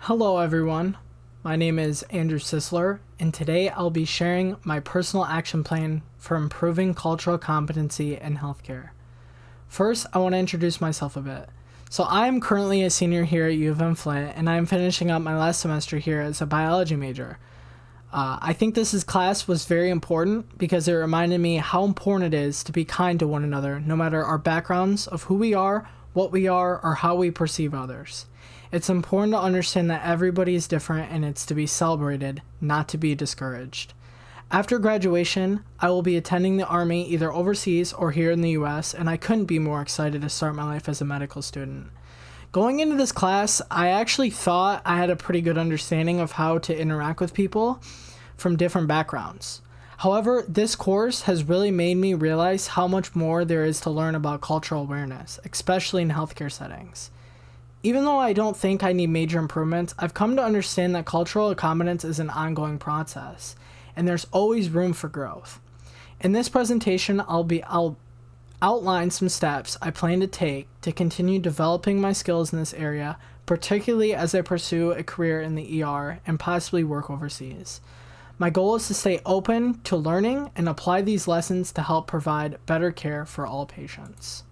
Hello, everyone. My name is Andrew Sisler, and today I'll be sharing my personal action plan for improving cultural competency in healthcare. First, I want to introduce myself a bit. So, I am currently a senior here at U of M Flint, and I am finishing up my last semester here as a biology major. I think class was very important because it reminded me how important it is to be kind to one another, no matter our backgrounds of who we are, what we are, or how we perceive others. It's important to understand that everybody is different and it's to be celebrated, not to be discouraged. After graduation, I will be attending the Army either overseas or here in the US, and I couldn't be more excited to start my life as a medical student. Going into this class, I actually thought I had a pretty good understanding of how to interact with people from different backgrounds. However, this course has really made me realize how much more there is to learn about cultural awareness, especially in healthcare settings. Even though I don't think I need major improvements, I've come to understand that cultural competence is an ongoing process, and there's always room for growth. In this presentation, I'll outline some steps I plan to take to continue developing my skills in this area, particularly as I pursue a career in the ER and possibly work overseas. My goal is to stay open to learning and apply these lessons to help provide better care for all patients.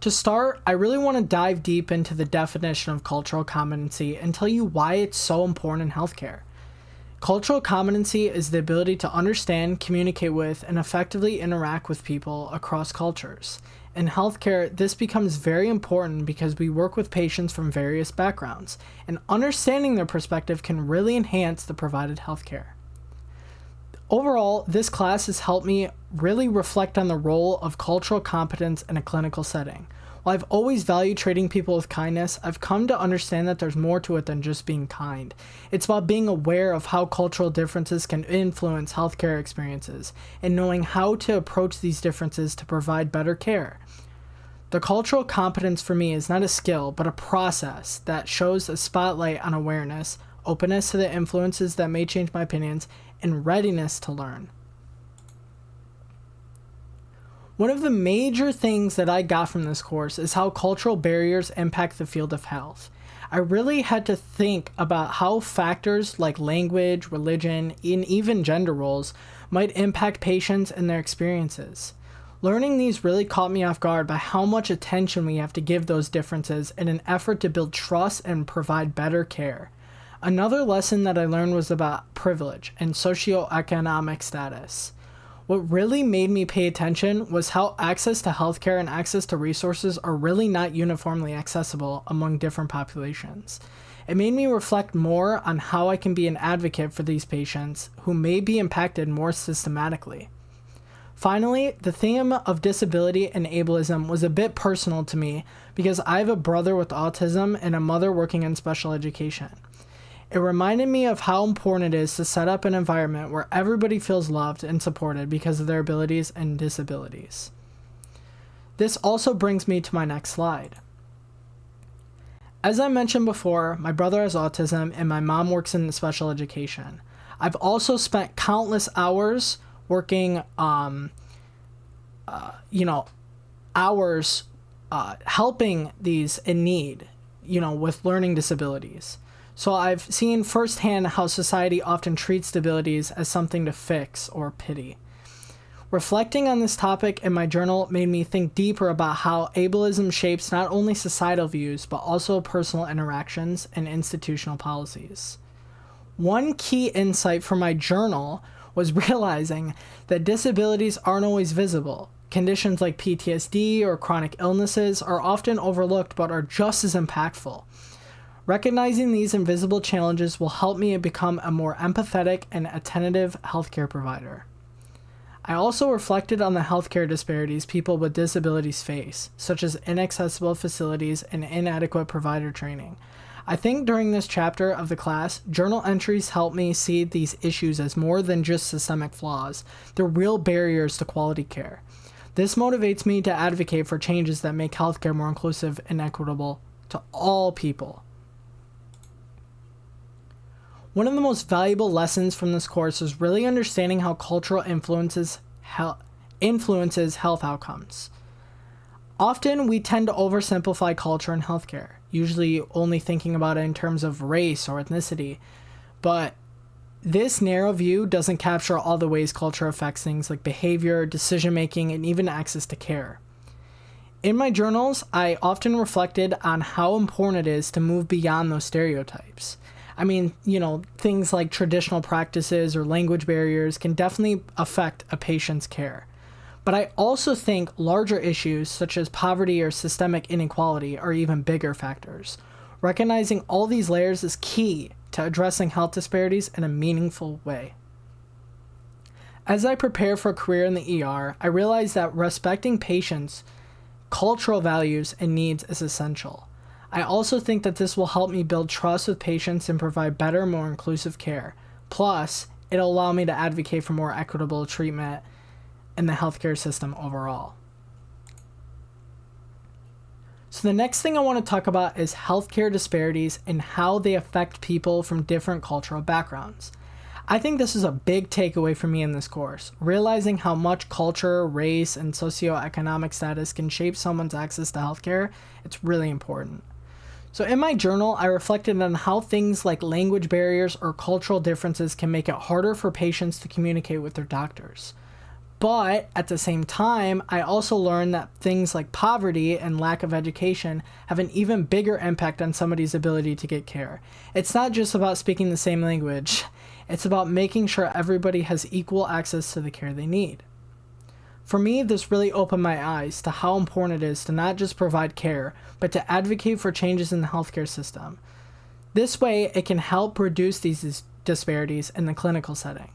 To start, I really want to dive deep into the definition of cultural competency and tell you why it's so important in healthcare. Cultural competency is the ability to understand, communicate with, and effectively interact with people across cultures. In healthcare, this becomes very important because we work with patients from various backgrounds, and understanding their perspective can really enhance the provided healthcare. Overall, this class has helped me really reflect on the role of cultural competence in a clinical setting. While I've always valued treating people with kindness, I've come to understand that there's more to it than just being kind. It's about being aware of how cultural differences can influence healthcare experiences and knowing how to approach these differences to provide better care. The cultural competence for me is not a skill, but a process that shows a spotlight on awareness, openness to the influences that may change my opinions, and readiness to learn. One of the major things that I got from this course is how cultural barriers impact the field of health. I really had to think about how factors like language, religion, and even gender roles might impact patients and their experiences. Learning these really caught me off guard by how much attention we have to give those differences in an effort to build trust and provide better care. Another lesson that I learned was about privilege and socioeconomic status. What really made me pay attention was how access to healthcare and access to resources are really not uniformly accessible among different populations. It made me reflect more on how I can be an advocate for these patients who may be impacted more systematically. Finally, the theme of disability and ableism was a bit personal to me because I have a brother with autism and a mother working in special education. It reminded me of how important it is to set up an environment where everybody feels loved and supported because of their abilities and disabilities. This also brings me to my next slide. As I mentioned before, my brother has autism and my mom works in special education. I've also spent countless hours working, helping these in need, with learning disabilities. So I've seen firsthand how society often treats disabilities as something to fix or pity. Reflecting on this topic in my journal made me think deeper about how ableism shapes not only societal views, but also personal interactions and institutional policies. One key insight from my journal was realizing that disabilities aren't always visible. Conditions like PTSD or chronic illnesses are often overlooked but are just as impactful. Recognizing these invisible challenges will help me become a more empathetic and attentive healthcare provider. I also reflected on the healthcare disparities people with disabilities face, such as inaccessible facilities and inadequate provider training. I think during this chapter of the class, journal entries helped me see these issues as more than just systemic flaws. They're real barriers to quality care. This motivates me to advocate for changes that make healthcare more inclusive and equitable to all people. One of the most valuable lessons from this course is really understanding how cultural influences health outcomes. Often, we tend to oversimplify culture in healthcare. usually only thinking about it in terms of race or ethnicity. But this narrow view doesn't capture all the ways culture affects things like behavior, decision making, and even access to care. In my journals, I often reflected on how important it is to move beyond those stereotypes. I mean, things like traditional practices or language barriers can definitely affect a patient's care. But I also think larger issues such as poverty or systemic inequality are even bigger factors. Recognizing all these layers is key to addressing health disparities in a meaningful way. As I prepare for a career in the ER, I realized that respecting patients' cultural values and needs is essential. I also think that this will help me build trust with patients and provide better, more inclusive care. Plus, it'll allow me to advocate for more equitable treatment in the healthcare system overall. So the next thing I want to talk about is healthcare disparities and how they affect people from different cultural backgrounds. I think this is a big takeaway for me in this course. Realizing how much culture, race, and socioeconomic status can shape someone's access to healthcare, it's really important. So in my journal, I reflected on how things like language barriers or cultural differences can make it harder for patients to communicate with their doctors. But at the same time, I also learned that things like poverty and lack of education have an even bigger impact on somebody's ability to get care. It's not just about speaking the same language. It's about making sure everybody has equal access to the care they need. For me, this really opened my eyes to how important it is to not just provide care, but to advocate for changes in the healthcare system. This way, it can help reduce these disparities in the clinical setting.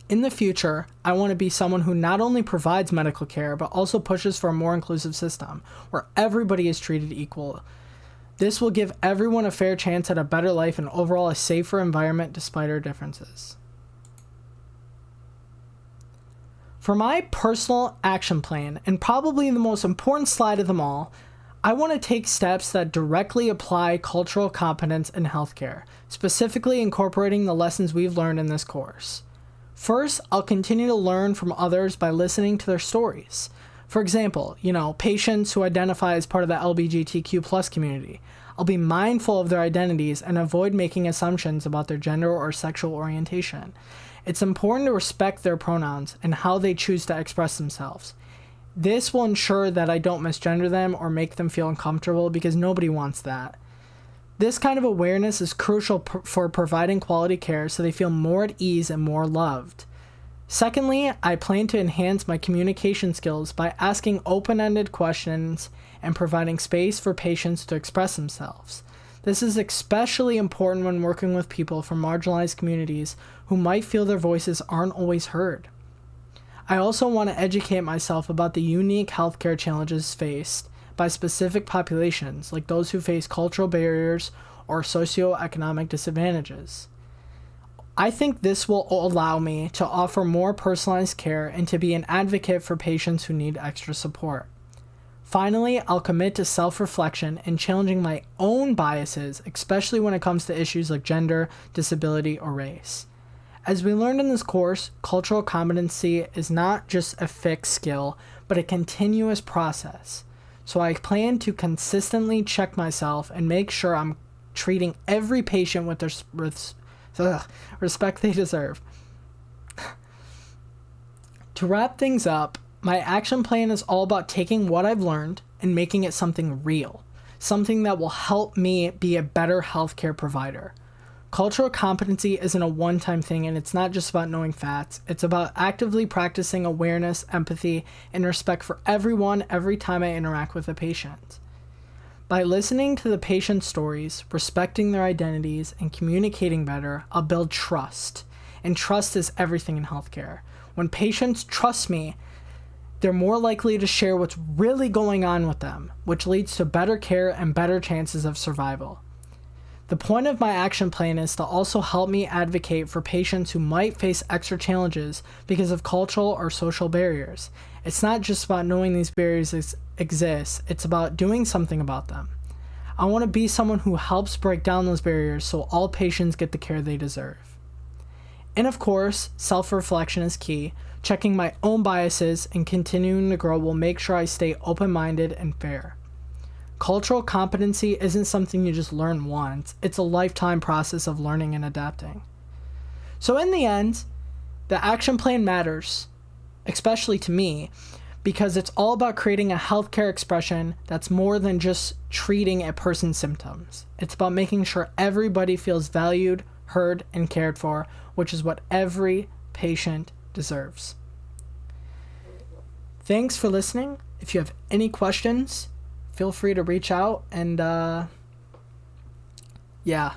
In the future, I want to be someone who not only provides medical care, but also pushes for a more inclusive system where everybody is treated equal. This will give everyone a fair chance at a better life and overall a safer environment despite our differences. For my personal action plan, and probably the most important slide of them all, I want to take steps that directly apply cultural competence in healthcare, specifically incorporating the lessons we've learned in this course. First, I'll continue to learn from others by listening to their stories. For example, patients who identify as part of the LGBTQ+ community. I'll be mindful of their identities and avoid making assumptions about their gender or sexual orientation. It's important to respect their pronouns and how they choose to express themselves. This will ensure that I don't misgender them or make them feel uncomfortable because nobody wants that. This kind of awareness is crucial for providing quality care so they feel more at ease and more loved. Secondly, I plan to enhance my communication skills by asking open-ended questions and providing space for patients to express themselves. This is especially important when working with people from marginalized communities who might feel their voices aren't always heard. I also want to educate myself about the unique healthcare challenges faced by specific populations, like those who face cultural barriers or socioeconomic disadvantages. I think this will allow me to offer more personalized care and to be an advocate for patients who need extra support. Finally, I'll commit to self-reflection and challenging my own biases, especially when it comes to issues like gender, disability, or race. As we learned in this course, cultural competency is not just a fixed skill, but a continuous process. So I plan to consistently check myself and make sure I'm treating every patient with the respect they deserve. To wrap things up, my action plan is all about taking what I've learned and making it something real, something that will help me be a better healthcare provider. Cultural competency isn't a one-time thing, and it's not just about knowing facts. It's about actively practicing awareness, empathy, and respect for everyone every time I interact with a patient. By listening to the patient's stories, respecting their identities, and communicating better, I'll build trust. And trust is everything in healthcare. When patients trust me, they're more likely to share what's really going on with them, which leads to better care and better chances of survival. The point of my action plan is to also help me advocate for patients who might face extra challenges because of cultural or social barriers. It's not just about knowing these barriers exist, it's about doing something about them. I want to be someone who helps break down those barriers so all patients get the care they deserve. And of course, self-reflection is key. Checking my own biases and continuing to grow will make sure I stay open-minded and fair. Cultural competency isn't something you just learn once. It's a lifetime process of learning and adapting. So in the end, the action plan matters, especially to me, because it's all about creating a healthcare expression that's more than just treating a person's symptoms. It's about making sure everybody feels valued, heard, and cared for, which is what every patient deserves. Thanks for listening. If you have any questions, feel free to reach out, and yeah.